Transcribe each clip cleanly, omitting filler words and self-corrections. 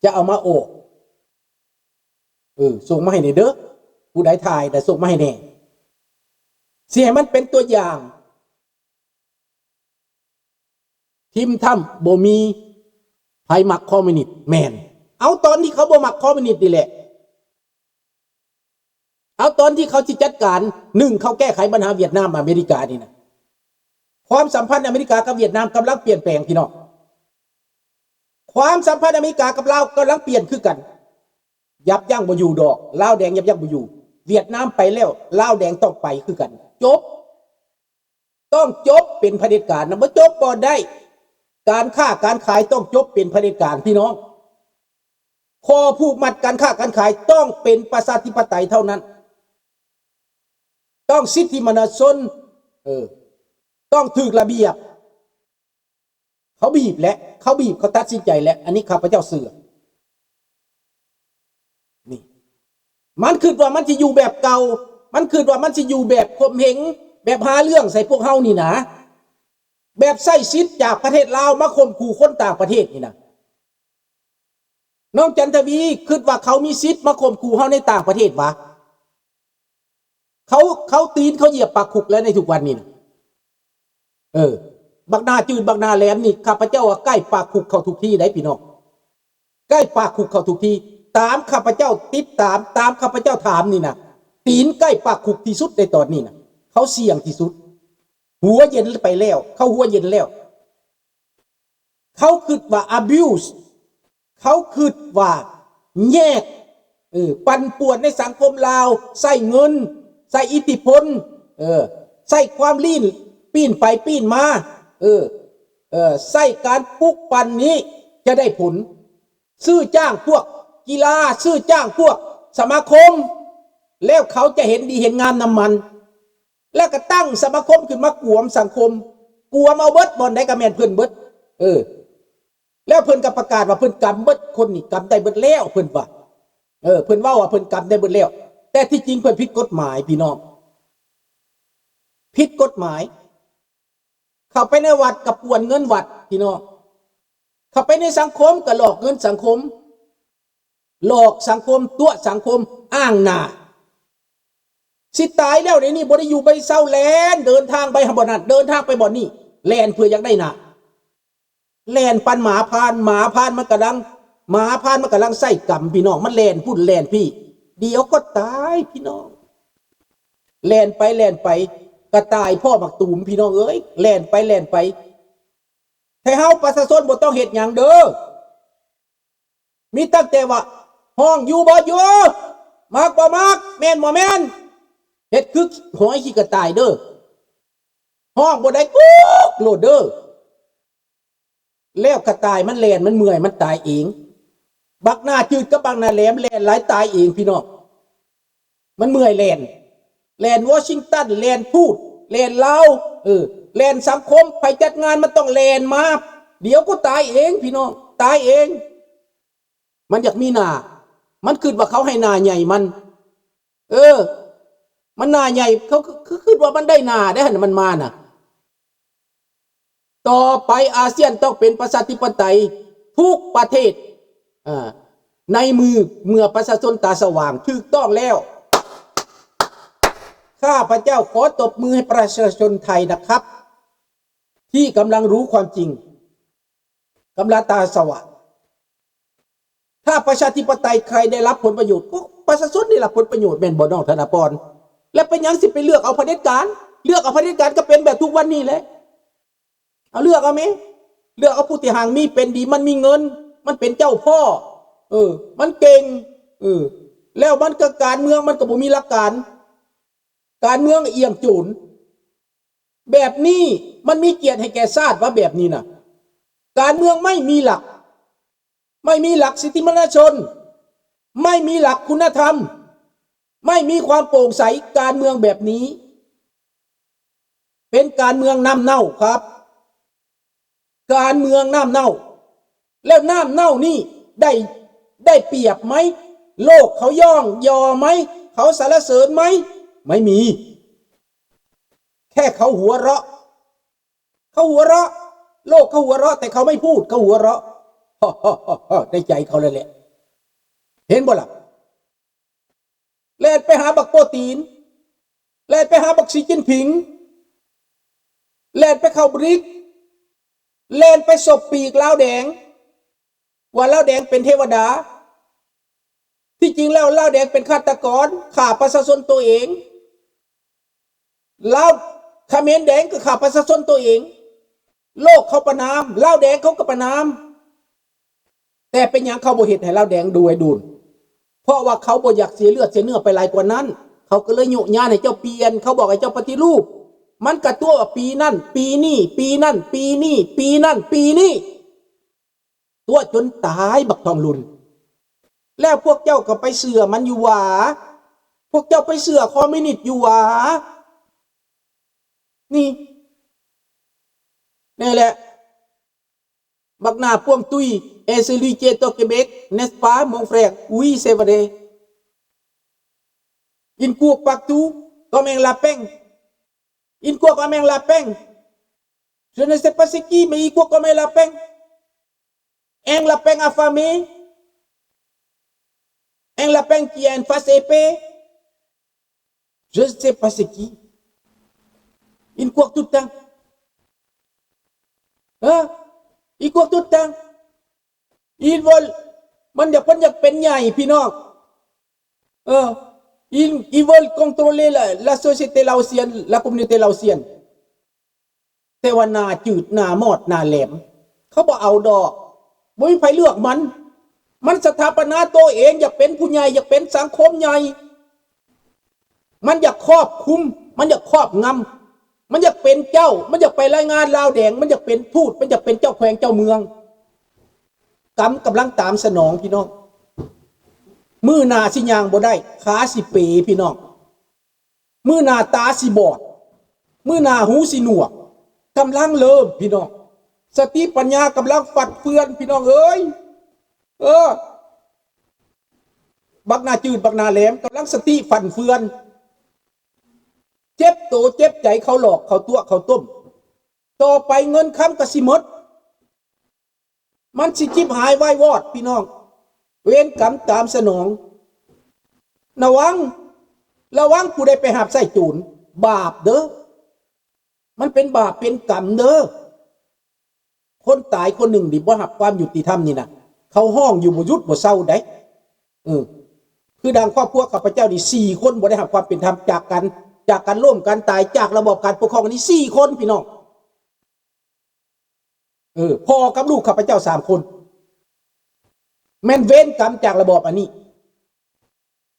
จะเอามาโอบส่งมาให้ในเด้อผู้ใดถ่ายแต่ส่งมาให้แน่เสียมันเป็นตัวอย่างทีมถ้ำบ่มีไผมักคอมมิวนิสต์แมนเอาตอนที่เขาบ่มักคอมมิวนิสต์นี่แหละเอาตอนที่เขาจิจัดการเขาแก้ไขปัญหาเวียดนามอเมริกานี่นะความสัมพันธ์อเมริกากับเวียดนามกำลังเปลี่ยนแปลงพี่น้องความสัมพันธ์อเมริกากับลาวกำลังเปลี่ยนคือกันยับยั้งบ่อยู่ดอกลาวแดงยับยั้งบ่อยู่เวียดนามไปแล้วลาวแดงต้องไปคือกันจบต้องจบเป็นเผด็จการนะบ่จบบ่ได้การค้าการขายต้องจบเป็นเผด็จการพี่น้องข้อผูกมัดการค้าการขายต้องเป็นประชาธิปไตยเท่านั้นต้องสิทธิมนุษยชนต้องถูกระเบียบเขาบีบเขาตัดสินใจแล้วอันนี้ข้าพเจ้าเสือนี่มันคือว่ามันจะอยู่แบบเก่ามันคือว่ามันจะอยู่แบบข่มเหงแบบหาเรื่องใส่พวกเฮานี่นะแบบไส้ซิดจากประเทศลาวมาข่มขู่คนต่างประเทศนี่นะน้องจันทวีคิดว่าเขามีสิทธิ์มาข่มขู่เฮาในต่างประเทศวะเขาตีนเขาเหยียบปากขุกแล้วในทุกวันนี้นะบักนาจืดบักนาแหลมนี่ข้าพเจ้าว่าใกล้ปากขุกเขาทุกที่ได้พี่น้องใกล้ปากขุกเขาทุกที่ตามข้าพเจ้าติดตามข้าพเจ้าถามนี่นะตีนใกล้ปากขุกที่สุดในตอนนี้นะเขาเสี่ยงที่สุดหัวเย็นไปแล้วเขาหัวเย็นแล้วเขาคิดว่า abuse เขาคิดว่าแยกปั่นป่วนในสังคมลาวใส่เงินใส่อิทธิพลใส่ความลี้นปีนไปปีนมาใส่การปลุกปั่นนี้จะได้ผลซื้อจ้างพวกกีฬาซื้อจ้างพวกสมาคมแล้วเขาจะเห็นดีเห็นงามนำมันแล้วก็ตั้งสมาคมขึ้นมากวมสังคมกวมเอาเบิดบอลได้กระแมนเพิ่นเบิดแล้วเพิ่นก็ประกาศว่าเพิ่นกำเบิดคนนี่กำได้เบิดแล้วเพิ่นว่าเพิ่นว่าเพิ่นกำได้เบิดแล้วแต่ที่จริงเพิ่นผิดกฎหมายพี่น้องผิดกฎหมายเข้าไปในวัดกับป่วนเงินวัดพี่น้องเข้าไปในสังคมก็หลอกเงินสังคมหลอกสังคมตัวสังคมอ้างหน้าสิตายแล้วในนี้บ่ได้อยู่ไปเศร้าแลนเดินทางไปหาบ่อนั้นเดินทางไปบ่อนนี้แลนเพื่ออยากได้หน้าแลนปันหมาพานมันกำลังใส่กำพี่น้องมันแลนพุ่นแลนพี่เดี๋ยวก็ตายพี่น้องแลนไปกระต่ายพ่อบักตูมพี่น้องเอ้ยแลนไปให้เฮาประชาชนบ่ต้องเฮ็ดหยังเด้อมีตั้งแต่ว่าห้องอยู่บ่อยู่มากบ่มากแม่นบ่แม่นเฮ็ดคือหอยขี้กระต่ายเด้อห้องบ่ได้กุ๊กโลดเด้อแล้วกระต่ายมันแล่นมันเมื่อยมันตายเองบักหน้าจืดกับบักหน้าแหลมแล่นหลายตายเองพี่น้องมันเมื่อยแล่นวอชิงตันแล่นพูดแล่นลาวแล่นสังคมไปจัดงานมันต้องแล่นมาเดี๋ยวก็ตายเองพี่น้องตายเองมันอยากมีหน้ามันคิดว่าเขาให้หน้าใหญ่มันมันหน้าใหญ่เขาคิดว่ามันได้หน้าได้หั่นมันมาน่ะต่อไปอาเซียนต้องเป็นประชาธิปไตยทุกประเทศในมือเมื่อประชาชนตาสว่างถูกต้องแล้วข้าพเจ้าขอตบมือให้ประชาชนไทยนะครับที่กำลังรู้ความจริงกำลังตาสว่างถ้าประชาธิปไตยใครได้รับผลประโยชน์ก็ประชาชนได้รับผลประโยชน์แม่นบ่น้องธนพรและเป็นยังสิไปเลือกเอาเผด็จการก็เป็นแบบทุกวันนี้แหละเอาเลือกเอาไหมเลือกเอาผู้ที่ห่างมีเป็นดีมันมีเงินมันเป็นเจ้าพ่อมันเก่งแล้วมันก็การเมืองมันก็บ่มีหลักการเมืองเอี่ยมโจรแบบนี้มันมีเกียรติให้แก่ชาติว่าแบบนี้นะการเมืองไม่มีหลักสิทธิมนุษยชนไม่มีหลักคุณธรรมไม่มีความโปร่งใสการเมืองแบบนี้เป็นการเมืองน้ำเน่าครับการเมืองน้ำเน่าแล้วน้ำเน่านี่ได้เปรียบไหมโลกเขาย่องยอไหมเขาสรรเสริญไหมไม่มีแค่เขาหัวเราะโลกเขาหัวเราะแต่เขาไม่พูดเขาหัวเราะ ในใจเขาเลยแหละเห็นบ่ล่ะแล่นไปหาบักโปรตีนแล่นไปหาบักสีจิ้นผิงแล่นไปเข้าบริกแล่นไปศพปีกลาวแดงว่าลาวแดงเป็นเทวดาที่จริงแล้วลาวแดงเป็นฆาตกรฆ่าประชาชนตัวเองลาวเขมรแดงก็ฆ่าประชาชนตัวเองโลกเขาประนามลาวแดงเขาก็ประนามแต่เป็นอย่างเขาบ่เฮ็ดให้ลาวแดงดูให้ดูนเพราะว่าเขาบ่อยากเสียเลือดเสียเนื้อไปหลายกว่านั้นเขาก็เลยยุย่าให้เจ้าเปลี่ยนเขาบอกให้เจ้าปฏิรูปมันกระตัวปีนั่นปีนี้ปีนั่นปีนี้ปีนั่นปีนี้ตัวจนตายบักทองลุนแล้วพวกเจ้าก็ไปเสือมันอยู่หวาพวกเจ้าไปเสือคอมมิวนิสต์อยู่หวานี่แหละบักหน้าพ่วงตุ้ยet celui qui est au Québec n'est-ce pas mon frère oui c'est vrai il court partout comme un lapin il court comme un lapin je ne sais pas c'est qui mais il court comme un lapin affamé un lapin qui a une face épée je ne sais pas c'est qui il court tout le temps hein il court tout le temps il vole มันอยากเป็นใหญ่พี่น้องils veulent contrôler la société laotienne la communauté laotienne แต่ว่าหน้าจืดหน้าหมอดหน้าแหลมเขาบอกเอาดอกบ่มีใครเลือกมันสถาปนาตัวเองอยากเป็นผู้ใหญ่อยากเป็นสังคมใหญ่มันอยากครอบคุมมันอยากครอบงำมันอยากเป็นเจ้ามันอยากไปรายงานลาวแดงมันอยากเป็นทูตมันอยากเป็นเจ้าแขวงเจ้าเมืองกำลังตามสนองพี่น้องมือหน้าสิย่างบ่ได้ขาสิเปพี่น้องมือหน้าตาสิบอดมือหน้าหูสิหนวกกำลังเริ่มพี่น้องสติปัญญากำลังฝัดเฟือนพี่น้องเอ้ยบักหน้าจืดบักหน้าแหลมกำลังสติฝันเฟือนเจ็บโตเจ็บใจเขาหลอกเขาตัวเขาต้มต่อไปเงินค้ำกสิหมดมันสิจิบหายไว้วอดพี่น้องเวรกรรมตามสนองระวังผู้ใดไปหับใส่จูนบาปเด้อมันเป็นบาปเป็นกรรมเด้อคนตายคนหนึ่งดิบ่หับความยุติธรรมนี่นะเขาห้องอยู่บ่ยุดบ่เศร้าได้คือดังครอบครัวข้าพเจ้านี่4คนบ่ได้หับความเป็นธรรมจากกันร่วมกันตายจากระบบการปกครองนี้4คนพี่น้องพ่อกับลูกข้าพเจ้า3คนแม่นเว้นกรรมจากระบบอันนี้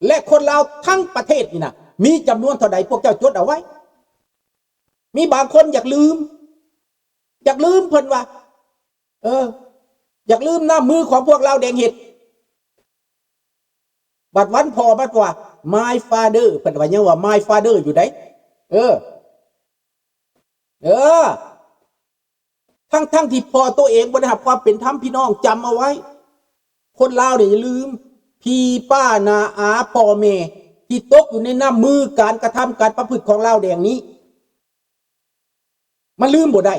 และคนลาวทั้งประเทศนี่นะมีจำนวนเท่าใดพวกเจ้าจดเอาไว้มีบางคนอยากลืมเพิ่นว่าอยากลืมหน้ามือของพวกเราแดงเห็ดบัดวันพอบัดว่า my father เพิ่นว่ายังว่า my father อยู่ได้ทั้งที่พอตัวเองบ่ได้รับความเป็นธรรมพี่น้องจำเอาไว้คนลาวเนี่ยอย่าลืมพี่ป้านาอาพ่อแม่ที่ตกอยู่ในน้ำมือการกระทำการประพฤติของลาวแดงนี้มันลืมบ่ได้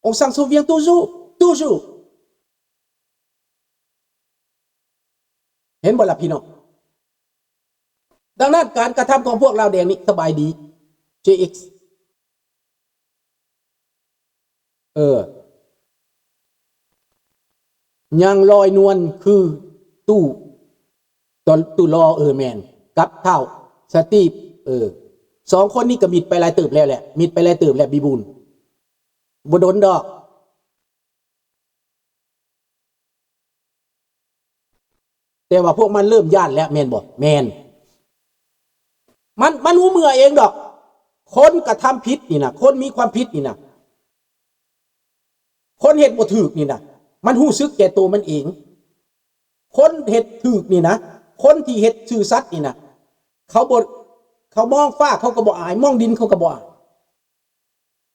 on s'en souvient toujours เห็นบ่ล่ะพี่น้องดังนั้นการกระทำของพวกลาวแดงนี้สบายดี JX ยังลอยนวลคือตู้รอแมนกับเท่าสตีฟ2คนนี้ก็มิดไปหลายเติบแล้วแหละมิดไปหลายเติบแล้วบีบูนบ่โดนดอกแต่ว่าพวกมันเริ่มย่านแล้วแมนบ่แมนมันรู้เมื่อเองดอกคนกระทำผิดนี่นะคนมีความผิดนี่นะคนเฮ็ดบ่ถูกนี่นะมันรู้สึกแก่ตัวมันเองคนเฮ็ดถูกนี่นะคนที่เฮ็ดซื่อสัตย์นี่นะเขามองฟ้าเขาก็บ่อายมองดินเขาก็บ่อาย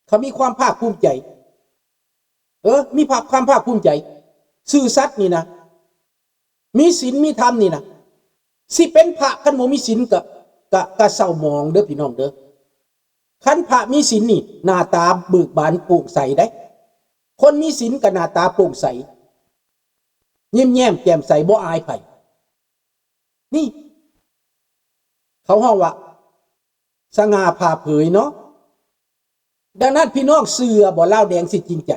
เขามีความภาคภูมิใจมีความภาคภูมิใจซื่อสัตย์นี่นะมีศีลมีธรรมนี่นะสิเป็นพระคันบ่มีศีลก็เศร้าหมองเด้อพี่น้องเด้อคันพระมีศีลนี่หน้าตาเบิกบานโปร่งใสได้ คนมีศีลกับหน้าตาโปร่งใสยิ้มแย้มแจ่มใสบ่อายไผนี่เขาห้องว่าสง่าผ่าเผยเนาะดังนั้นพี่น้องเสือบ่เล่าแดงสิจริงใจ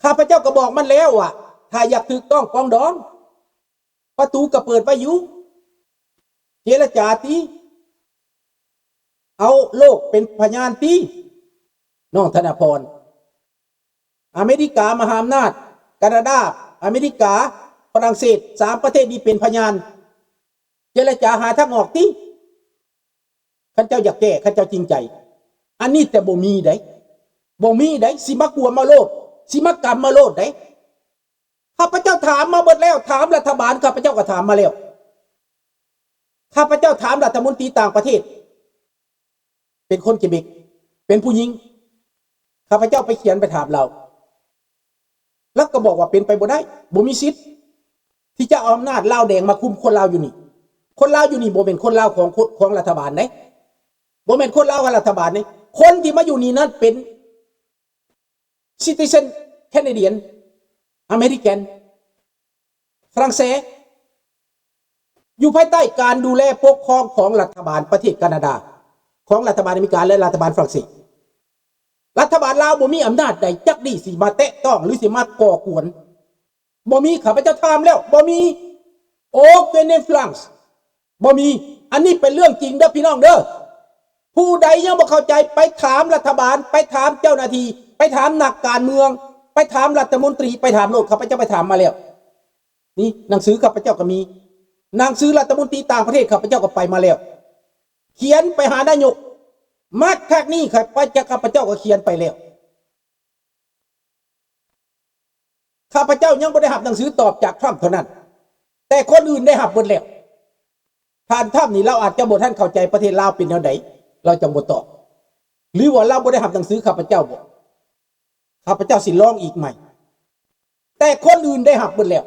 ข้าพเจ้าก็บอกมันแล้วว่าถ้าอยากถูกต้องปองดองประตูก็เปิดไว้อยู่เจรจาตีเอาโลกเป็นพยานตีน้องธนพรอเมริกามหาอำนาจแคนาดาอเมริกาฝรั่งเศส3ประเทศนี้เป็นพยานเจรจาหาทางออกตีข้าเจ้าอยากแก้ข้าเจ้าจริงใจอันนี้แต่บ่มีได้สิมากลัวมาโลดสิมากรรมมาโลดได้ข้าพเจ้าถามมาหมดแล้วถามรัฐบาลข้าพเจ้าก็ถามมาแล้วข้าพเจ้าถามรัฐมนตรีต่างประเทศเป็นคนเกเบกเป็นผู้หญิงข้าพเจ้าไปเขียนไปถามเราแล้วก็บอกว่าเป็นไปบ่ได้บ่มีสิทธิ์ที่จะเอาอำนาจลาวแดงมาคุมคนลาวอยู่นี่คนลาวอยู่นี่บ่เป็นคนลาวของรัฐบาลไหนบ่เป็นคนลาวของรัฐบาลนี่คนที่มาอยู่นี่นั้นเป็นซิติเซนแคนาเดียนอเมริกันฝรั่งเศสอยู่ภายใต้การดูแลปกครองของรัฐบาลประเทศแคนาดาของรัฐบาลอเมริกาและรัฐบาลฝรั่งเศสรัฐบาลลาวบ่มีอำนาจใดจักดีสิมาแตะต้องหรือสิมาก่อกวนบ่มีข้าพเจ้าถามแล้วบ่มีโอ้เป็นในฝรั่งบ่มีอันนี้เป็นเรื่องจริงเด้อพี่น้องเด้อผู้ใดยังบ่เข้าใจไปถามรัฐบาลไปถามเจ้าหน้าที่ไปถามนักการเมืองไปถามรัฐมนตรีไปถามโลดข้าพเจ้าไปถามมาแล้วนี่หนังสือข้าพเจ้าก็มีหนังสือรัฐมนตรีต่างประเทศข้าพเจ้าก็ไปมาแล้วเขียนไปหานายกมัดทักนี้ข้าพเจ้าก็เขียนไปแล้วข้าพเจ้ายังไม่ได้รับหนังสือตอบจากทรัมป์เท่านั้นแต่คนอื่นได้รับหมดแล้วท่านทรัมป์นี่เราอาจจะบ่ท่านเข้าใจประเทศลาวเป็นแนวใดเราจะบ่ตอบหรือว่าเราบ่ได้รับหนังสือข้าพเจ้าบ่ข้าพเจ้าสิร้องอีกใหม่แต่คนอื่นได้รับหมดแล้ว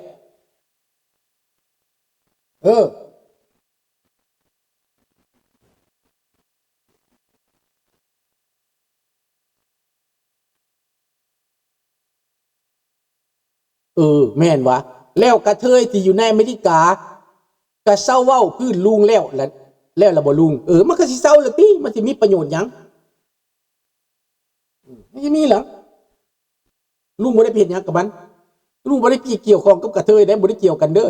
แม่นวะแล้วกระเทยที่อยู่ในอเมริกากระเศร้าเว้าพื้นลุงแล้วละบ่ลุงมันก็สิเศร้าละติมันสิมีประโยชน์หยังไม่มีหรอลุงบ่ได้เฮ็ดหยังกับมันลุงบ่ได้เกี่ยวข้องกับกระเทยได้บ่ได้เกี่ยวกันเด้อ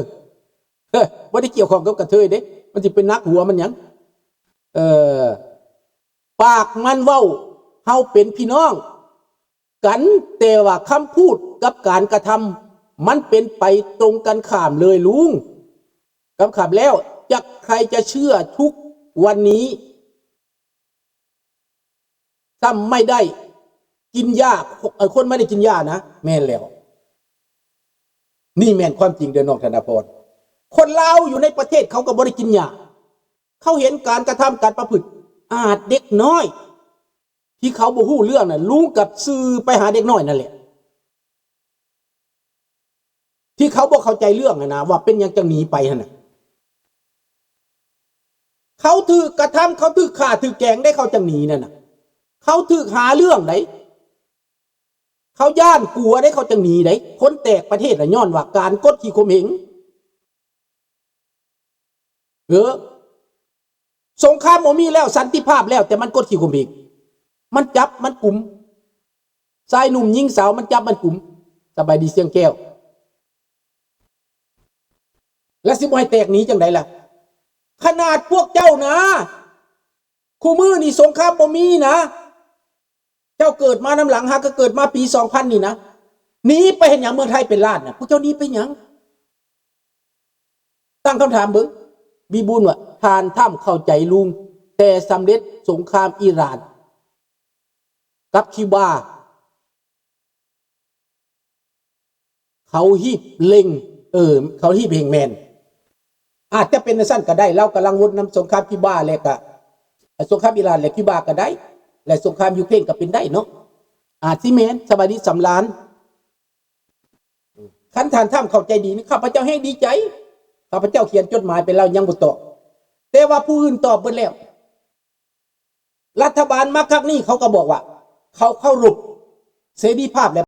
บ่ได้เกี่ยวข้องกับกระเทยเด้มันสิเป็นนักหัวมันหยังปากมันเว้าเฮาเป็นพี่น้องกันแต่ว่าคำพูดกับการกระทำมันเป็นไปตรงกันข้ามเลยลุงกับข้ามแล้วจะใครจะเชื่อทุกวันนี้ถ้าไม่ได้กินยาคนไม่ได้กินยานะแม่นแล้วนี่แม่นความจริงเด้อน้องธนพรคนลาวอยู่ในประเทศเขาก็บ่ได้กินยาเขาเห็นการกระทำการประพฤติอาจเด็กน้อยที่เขาบ่ฮู้เรื่องน่ะลุงกับสื่อไปหาเด็กน้อยนั่นแหละที่เขาบ่เข้าใจเรื่องนะว่าเป็นหยังจังหนีไปหั่นน่ะเขาถูกกระทำเขาถูกฆ่าถูกแกล้งได้เขาจังหนีนั่นน่ะเขาถูกหาเรื่องไหนเขาย่านกลัวได้เขาจังหนีไหนคนแตกประเทศน่ะย้อนว่าการกดขี่ข่มเหงสงครามบ่มีแล้วสันติภาพแล้วแต่มันกดขี่ข่มเหงมันจับมันกลุ่มชายหนุ่มหญิงสาวมันจับมันกลุ่มสบายดีเสียงแก้วและสิบ่ให้แตกหนีจังได๋ล่ะขนาดพวกเจ้านะคู่มือนี่สงครามบ่มีนะเจ้าเกิดมาน้ำหลังฮะก็เกิดมาปี2000นี่นะหนีไปเห็นหยังเมืองไทยเป็นล้านน่ะพวกเจ้าหนีไปหยังตั้งคำถามเบิ่งบีบุญว่าทานถ้ำเข้าใจลุงแต่สำเร็จสงครามอิหร่านกับคิวบาเขาฮีบเล็งเขาฮีบเฮงแมนอาจจะเป็นสั้นก็ได้เรากำลังวนนำสงครามคิวบาและก็สงครามอิหร่านและคิวบาก็ได้และสงครามยูเครนก็เป็นได้เนาะอาจสิแมนสบายดีสำล้านคันทานถ้ำเข้าใจดีนี่ข้าพเจ้าแห้งดีใจข้าพเจ้าเขียนจดหมายไปแล้วยังบ่ตอบแต่ว่าผู้อื่นตอบเบิดแล้วรัฐบาลมาครั้งนี้เขาก็บอกว่าเขาเข้ารบ เสรีภาพและ